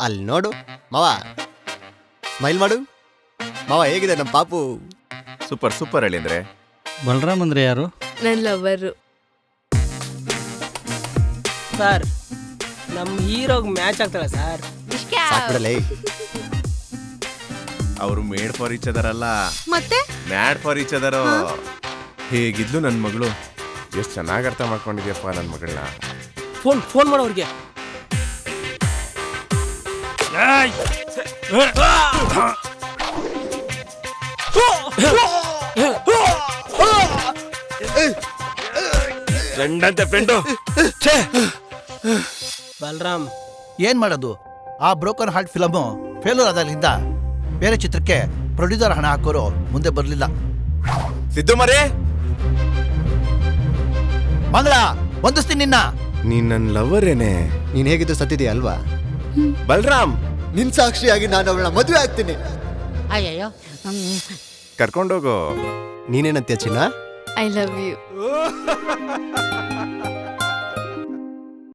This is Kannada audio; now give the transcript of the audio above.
ಅಲ್ಲಿ ನೋಡು ಮಾವ, ಸ್ಮೈಲ್ ಮಾಡು ಮಾವ. ಹೇಗಿದೆ ನಮ್ಮ ಪಾಪು? ಸೂಪರ್ ಸೂಪರ್ ಹೇಳಿ ಅಂದ್ರೆ. ಬಲರಾಮ್ ಅಂದ್ರೆ ಯಾರು? ನನ್ನ ಲವರು. ಸರ್ ನಮ್ಮ ಹೀರೋಗ್ ಮ್ಯಾಚ್ ಆಗ್ತಾಳೆ ಸರ್. ಸಾಕ್ಬಿಡಲೇ. ಅವರು ಮೇಡ್ ಫಾರ್ ಈಚ್ ಅದರ್ ಅಲ್ಲ, ಮತ್ತೆ ಮ್ಯಾಡ್ ಫಾರ್ ಈಚ್ ಅದರ್. ಹೇಗಿದ್ಲು ನನ್ನ ಮಗಳು, ಎಷ್ಟು ಚೆನ್ನಾಗಿ ಅರ್ಥ ಮಾಡ್ಕೊಂಡಿದ್ಯಪ್ಪ ನನ್ನ ಮಗಳನ್ನ. ಫೋನ್ ಮಾಡೋರ್ಗೆ. Friend friend. ಬಲರಾಮ್ ಏನ್ ಮಾಡೋದು? ಆ ಬ್ರೋಕನ್ ಹಾರ್ಟ್ ಫಿಲಮು ಫೇಲ್ಯೂರ್ ಆದಾಗಲಿಂದ ಬೇರೆ ಚಿತ್ರಕ್ಕೆ ಪ್ರೊಡ್ಯೂಸರ್ ಹಣ ಹಾಕೋರು ಮುಂದೆ ಬರಲಿಲ್ಲ. ಸಿದ್ದು ಮರೇ, ಮಂಗಳ ವಂದಿಸ್ತೀನಿ ನಿನ್ನ. ನೀನ್ ನನ್ನ ಲವರ್ ಏನೇ? ನೀನ್ ಹೇಗಿದ್ದು ಸತ್ತಿದೀಯ ಅಲ್ವಾ? ಬಲರಾಮ್, ನಿನ್ ಸಾಕ್ಷಿಯಾಗಿ ನಾನು ಅವಳನ್ನ ಮದುವೆ ಆಗ್ತೀನಿ. ಅಯ್ಯಯ್ಯೋ. ಕರ್ಕೊಂಡೋಗು. ನೀನೇನಂತೀಯ ಚಿನ್ನ? I love you.